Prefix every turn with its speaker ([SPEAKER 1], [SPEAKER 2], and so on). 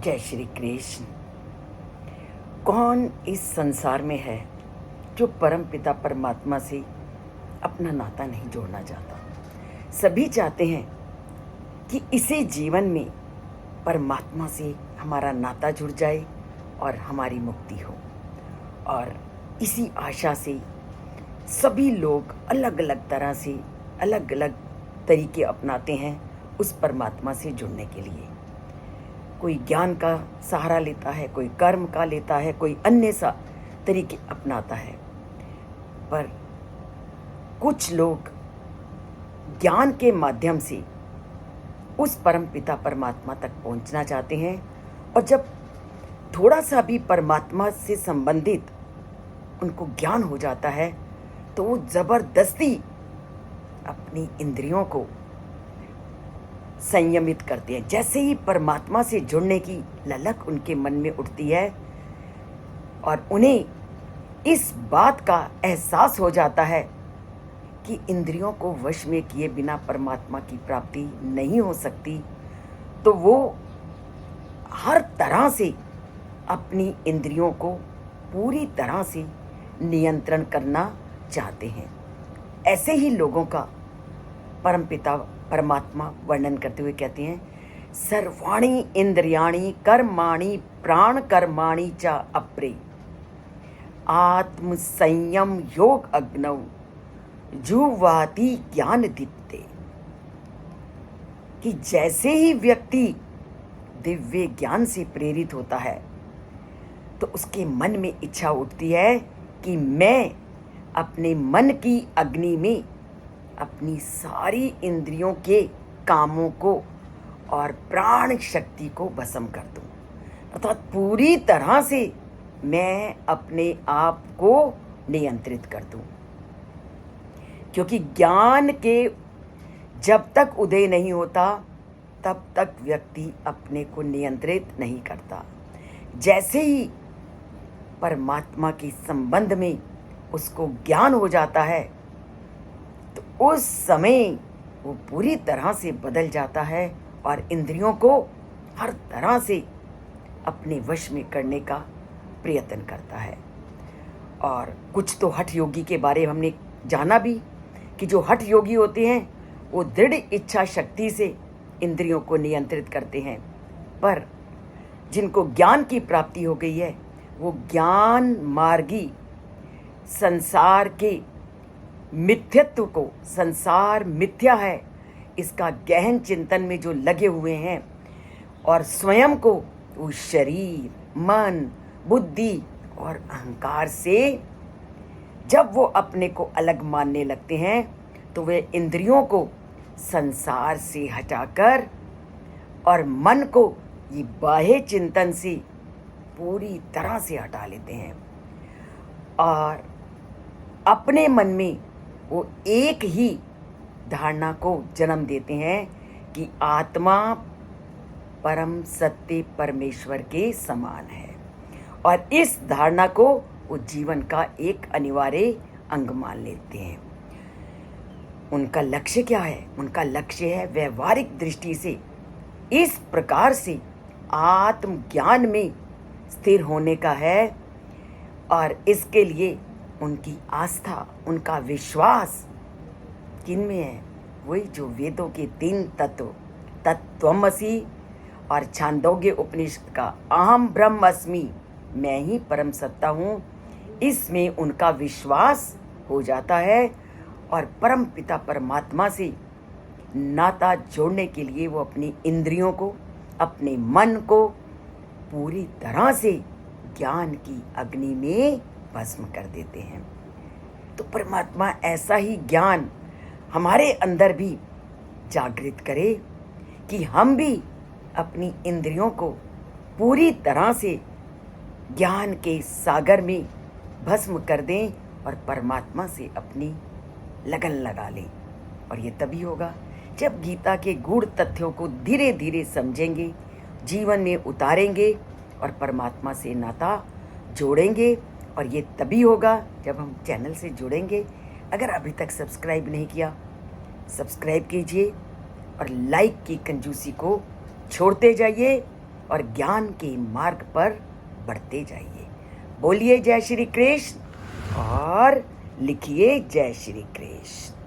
[SPEAKER 1] जय श्री कृष्ण। कौन इस संसार में है जो परम पिता परमात्मा से अपना नाता नहीं जोड़ना चाहता। सभी चाहते हैं कि इसी जीवन में परमात्मा से हमारा नाता जुड़ जाए और हमारी मुक्ति हो। और इसी आशा से सभी लोग अलग अलग तरह से अलग अलग तरीके अपनाते हैं उस परमात्मा से जुड़ने के लिए। कोई ज्ञान का सहारा लेता है, कोई कर्म का लेता है, कोई अन्य सा तरीके अपनाता है। पर कुछ लोग ज्ञान के माध्यम से उस परम पिता परमात्मा तक पहुंचना चाहते हैं, और जब थोड़ा सा भी परमात्मा से संबंधित उनको ज्ञान हो जाता है तो वो जबरदस्ती अपनी इंद्रियों को संयमित करते हैं। जैसे ही परमात्मा से जुड़ने की ललक उनके मन में उठती है और उन्हें इस बात का एहसास हो जाता है कि इंद्रियों को वश में किए बिना परमात्मा की प्राप्ति नहीं हो सकती, तो वो हर तरह से अपनी इंद्रियों को पूरी तरह से नियंत्रण करना चाहते हैं। ऐसे ही लोगों का परमपिता परमात्मा वर्णन करते हुए कहते हैं, सर्वाणि इंद्रियाणि कर्माणि प्राण कर्माणि च अपरे आत्म संयम योग अग्नौ जुह्वाति ज्ञान दीप्ते। कि जैसे ही व्यक्ति दिव्य ज्ञान से प्रेरित होता है तो उसके मन में इच्छा उठती है कि मैं अपने मन की अग्नि में अपनी सारी इंद्रियों के कामों को और प्राण शक्ति को भस्म कर दूं, अर्थात पूरी तरह से मैं अपने आप को नियंत्रित कर दूं। क्योंकि ज्ञान के जब तक उदय नहीं होता तब तक व्यक्ति अपने को नियंत्रित नहीं करता। जैसे ही परमात्मा के संबंध में उसको ज्ञान हो जाता है तो उस समय वो पूरी तरह से बदल जाता है और इंद्रियों को हर तरह से अपने वश में करने का प्रयत्न करता है। और कुछ तो हठ योगी के बारे में हमने जाना भी कि जो हठ योगी होते हैं वो दृढ़ इच्छा शक्ति से इंद्रियों को नियंत्रित करते हैं। पर जिनको ज्ञान की प्राप्ति हो गई है वो ज्ञान मार्गी संसार के मिथ्यत्व को, संसार मिथ्या है इसका गहन चिंतन में जो लगे हुए हैं और स्वयं को वो शरीर, मन, बुद्धि और अहंकार से जब वो अपने को अलग मानने लगते हैं तो वे इंद्रियों को संसार से हटाकर और मन को ये बाह्य चिंतन से पूरी तरह से हटा लेते हैं और अपने मन में वो एक ही धारणा को जन्म देते हैं कि आत्मा परम सत्य परमेश्वर के समान है, और इस धारणा को वो जीवन का एक अनिवार्य अंग मान लेते हैं। उनका लक्ष्य क्या है? उनका लक्ष्य है व्यवहारिक दृष्टि से इस प्रकार से आत्मज्ञान में स्थिर होने का है, और इसके लिए उनकी आस्था, उनका विश्वास किन में है? वही जो वेदों के 3 तत्व तत्त्वमसि और छांदोग्य उपनिषद का अहम ब्रह्मस्मि, मैं ही परम सत्ता हूँ, इसमें उनका विश्वास हो जाता है। और परम पिता परमात्मा से नाता जोड़ने के लिए वो अपनी इंद्रियों को, अपने मन को पूरी तरह से ज्ञान की अग्नि में भस्म कर देते हैं। तो परमात्मा ऐसा ही ज्ञान हमारे अंदर भी जागृत करे कि हम भी अपनी इंद्रियों को पूरी तरह से ज्ञान के सागर में भस्म कर दें और परमात्मा से अपनी लगन लगा लें। और ये तभी होगा जब गीता के गूढ़ तथ्यों को धीरे धीरे समझेंगे, जीवन में उतारेंगे और परमात्मा से नाता जोड़ेंगे। और ये तभी होगा जब हम चैनल से जुड़ेंगे। अगर अभी तक सब्सक्राइब नहीं किया, सब्सक्राइब कीजिए और लाइक की कंजूसी को छोड़ते जाइए और ज्ञान के मार्ग पर बढ़ते जाइए। बोलिए जय श्री कृष्ण और लिखिए जय श्री कृष्ण।